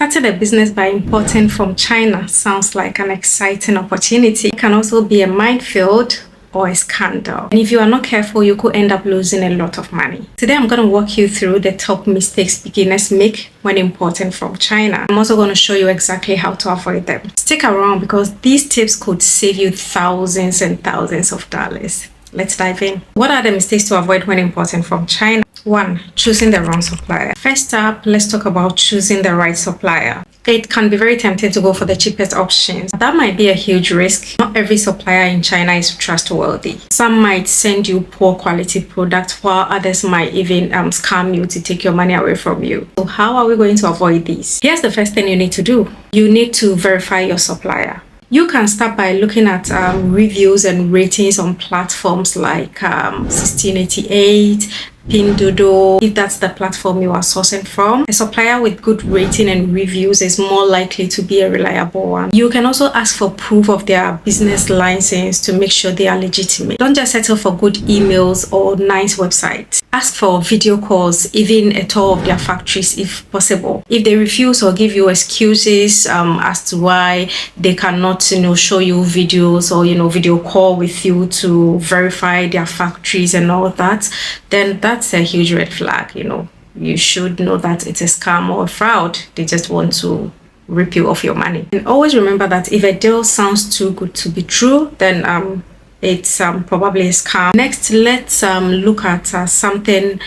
Starting a business by importing from China sounds like an exciting opportunity. It can also be a minefield or a scandal. And if you are not careful, you could end up losing a lot of money. Today, I'm going to walk you through the top mistakes beginners make when importing from China. I'm also going to show you exactly how to avoid them. Stick around because these tips could save you thousands and thousands of dollars. Let's dive in. What are the mistakes to avoid when importing from China? 1. Choosing the wrong supplier. First up, let's talk about choosing the right supplier. It can be very tempting to go for the cheapest options. That might be a huge risk. Not every supplier in China is trustworthy. Some might send you poor quality products, while others might even scam you to take your money away from you. So how are we going to avoid these? Here's the first thing you need to do. You need to verify your supplier. You can start by looking at reviews and ratings on platforms like 1688, Pinduoduo. If that's the platform you are sourcing from, a supplier with good rating and reviews is more likely to be a reliable one. You can also ask for proof of their business license to make sure they are legitimate. Don't just settle for good emails or nice websites. Ask for video calls, even a tour of their factories if possible. If they refuse or give you excuses as to why they cannot, show you videos or, video call with you to verify their factories and all that, then that's a huge red flag. You should know that it's a scam or a fraud. They just want to rip you off your money. And always remember that if a deal sounds too good to be true, then it's probably a scam. Next, let's look at something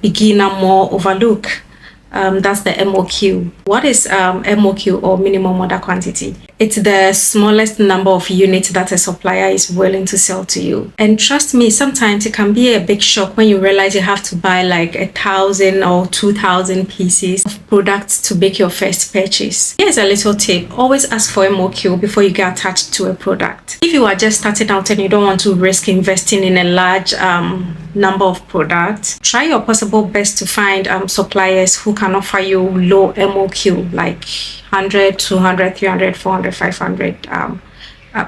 beginner more overlook. That's the MOQ. What is MOQ, or minimum order quantity? It's the smallest number of units that a supplier is willing to sell to you. And trust me, sometimes it can be a big shock when you realize you have to buy like 1,000 or 2,000 pieces of products to make your first purchase. Here's a little tip. Always ask for MOQ before you get attached to a product. If you are just starting out and you don't want to risk investing in a large number of products, try your possible best to find suppliers who can offer you low MOQ, like 100, 200, 300, 400, 500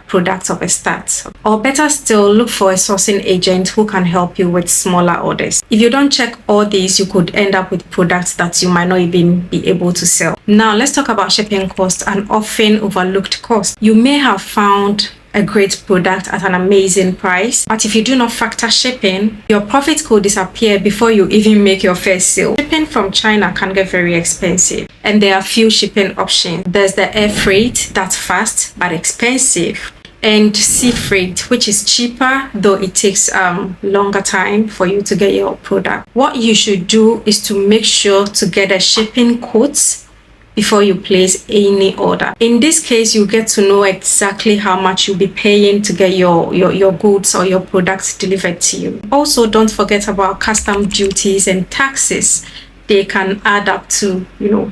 products of a start. Or better still, look for a sourcing agent who can help you with smaller orders. If you don't check all these, you could end up with products that you might not even be able to sell. Now, let's talk about shipping costs, an often overlooked cost. You may have found a great product at an amazing price, but if you do not factor shipping, your profit could disappear before you even make your first sale. Shipping from China can get very expensive, and there are few shipping options. There's the air freight, that's fast but expensive, and sea freight, which is cheaper, though it takes longer time for you to get your product. What you should do is to make sure to get a shipping quote before you place any order. In this case, you get to know exactly how much you'll be paying to get your goods or your products delivered to you. Also, don't forget about custom duties and taxes. They can add up to,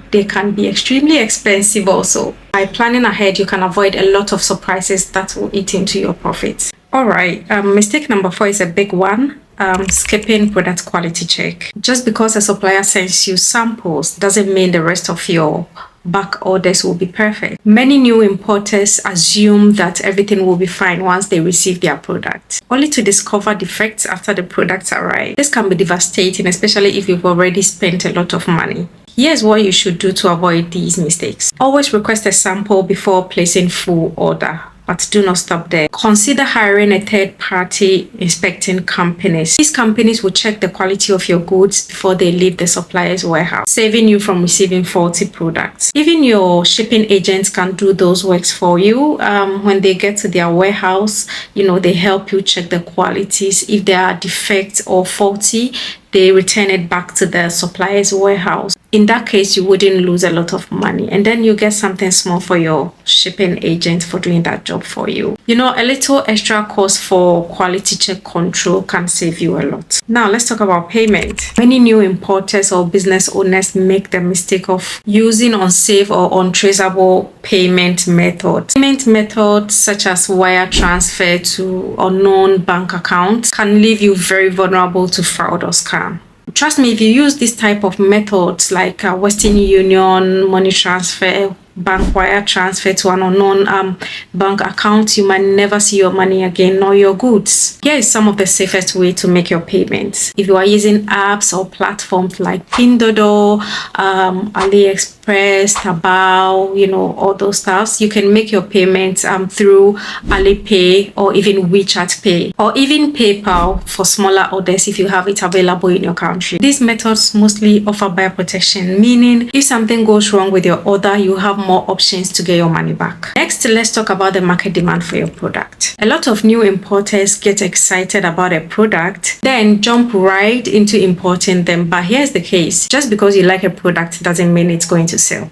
they can be extremely expensive also. By planning ahead, you can avoid a lot of surprises that will eat into your profits. All right, mistake number 4 is a big one. Skipping product quality check. Just because a supplier sends you samples doesn't mean the rest of your back orders will be perfect. Many new importers assume that everything will be fine once they receive their product, only to discover defects after the products arrive. This can be devastating, especially if you've already spent a lot of money. Here's what you should do to avoid these mistakes. Always request a sample before placing full order. But do not stop there. Consider hiring a third-party inspecting companies. These companies will check the quality of your goods before they leave the supplier's warehouse, saving you from receiving faulty products. Even your shipping agents can do those works for you. When they get to their warehouse, they help you check the qualities. If they are defects or faulty, they return it back to the supplier's warehouse. In that case, you wouldn't lose a lot of money, and then you get something small for your shipping agent for doing that job for you. A little extra cost for quality check control can save you a lot. Now, let's talk about payment. Many new importers or business owners make the mistake of using unsafe or untraceable payment methods. Payment methods such as wire transfer to unknown bank accounts can leave you very vulnerable to fraud or scam. Trust me, if you use this type of methods like Western Union, money transfer, bank wire transfer to an unknown bank account, you might never see your money again nor your goods. Here is some of the safest way to make your payments. If you are using apps or platforms like Pinduoduo, AliExpress, Express, Taobao, all those stuffs. You can make your payments through Alipay or even WeChat Pay or even PayPal for smaller orders if you have it available in your country. These methods mostly offer buyer protection, meaning if something goes wrong with your order, you have more options to get your money back. Next, let's talk about the market demand for your product. A lot of new importers get excited about a product, then jump right into importing them. But here's the case: just because you like a product doesn't mean it's going to sell.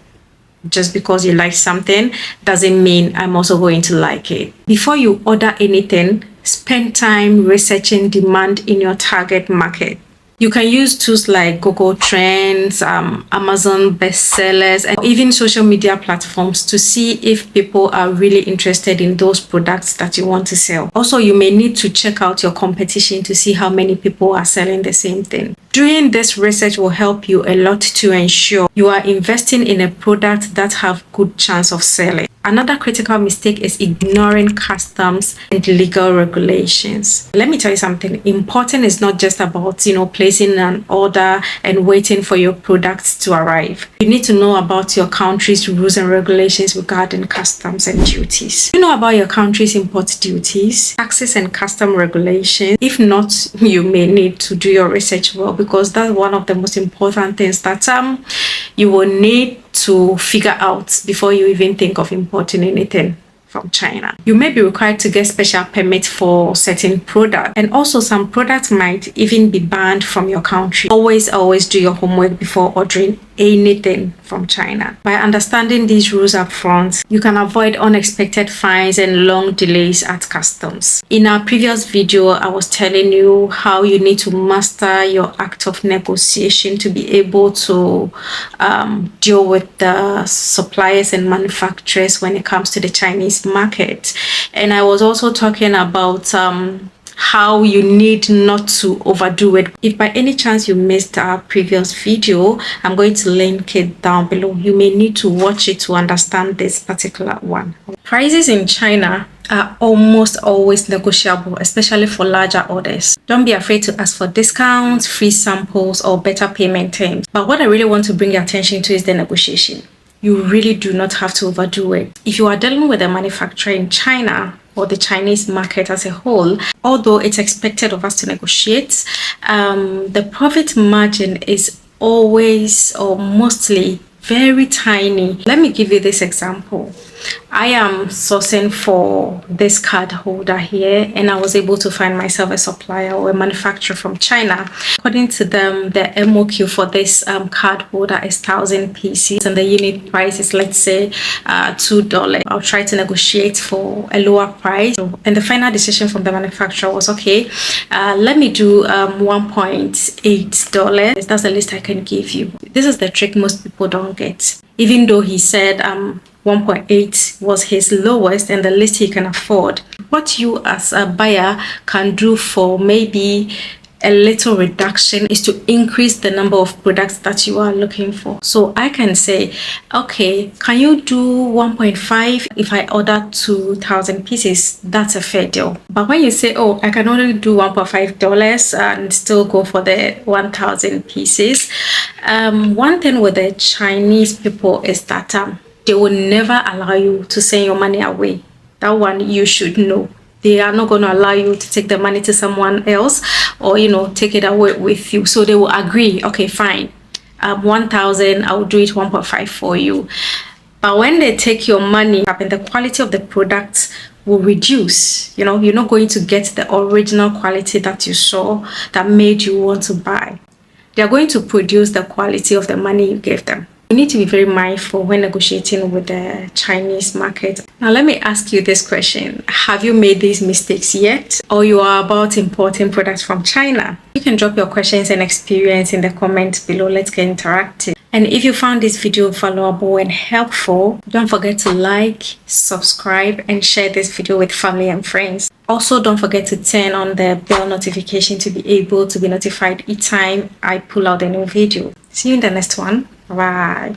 Just because you like something doesn't mean I'm also going to like it. Before you order anything, spend time researching demand in your target market. You can use tools like Google Trends, Amazon bestsellers, and even social media platforms to see if people are really interested in those products that you want to sell. Also, you may need to check out your competition to see how many people are selling the same thing. Doing this research will help you a lot to ensure you are investing in a product that have good chance of selling. Another critical mistake is ignoring customs and legal regulations. Let me tell you something. Importing is not just about, placing an order and waiting for your products to arrive. You need to know about your country's rules and regulations regarding customs and duties. You know about your country's import duties, taxes, and custom regulations. If not, you may need to do your research well, because that's one of the most important things that you will need to figure out before you even think of importing anything from China. You may be required to get special permits for certain products, and also some products might even be banned from your country. Always do your homework before ordering anything from China. By understanding these rules up front, you can avoid unexpected fines and long delays at customs. In our previous video, I was telling you how you need to master your act of negotiation to be able to deal with the suppliers and manufacturers when it comes to the Chinese market. And I was also talking about how you need not to overdo it. If by any chance you missed our previous video, I'm going to link it down below. You may need to watch it to understand this particular one. Prices in China are almost always negotiable, especially for larger orders. Don't be afraid to ask for discounts, free samples, or better payment terms. But what I really want to bring your attention to is the negotiation. You really do not have to overdo it. If you are dealing with a manufacturer in China or the Chinese market as a whole, although it's expected of us to negotiate, the profit margin is always or mostly very tiny. Let me give you this example. I am sourcing for this card holder here, and I was able to find myself a supplier or a manufacturer from China. According to them, the MOQ for this card holder is 1,000 pieces, and the unit price is, let's say, $2. I'll try to negotiate for a lower price, and the final decision from the manufacturer was, okay, let me do $1.8. That's the least I can give you. This is the trick most people don't get. Even though he said 1.8 was his lowest and the least he can afford, what you as a buyer can do for maybe a little reduction is to increase the number of products that you are looking for. So I can say, okay, can you do 1.5 if I order 2,000 pieces? That's a fair deal. But when you say, oh, I can only do $1.5 and still go for the 1,000 pieces, one thing with the Chinese people is that they will never allow you to send your money away. That one you should know. They are not going to allow you to take the money to someone else or, take it away with you. So they will agree, okay, fine, 1,000, I will do it 1.5 for you. But when they take your money and the quality of the product will reduce, you're not going to get the original quality that you saw that made you want to buy. They're going to produce the quality of the money you gave them. You need to be very mindful when negotiating with the Chinese market. Now, let me ask you this question. Have you made these mistakes yet? Or you are about importing products from China? You can drop your questions and experience in the comments below. Let's get interactive. And if you found this video valuable and helpful, don't forget to like, subscribe, and share this video with family and friends. Also, don't forget to turn on the bell notification to be able to be notified each time I pull out a new video. See you in the next one. Bye.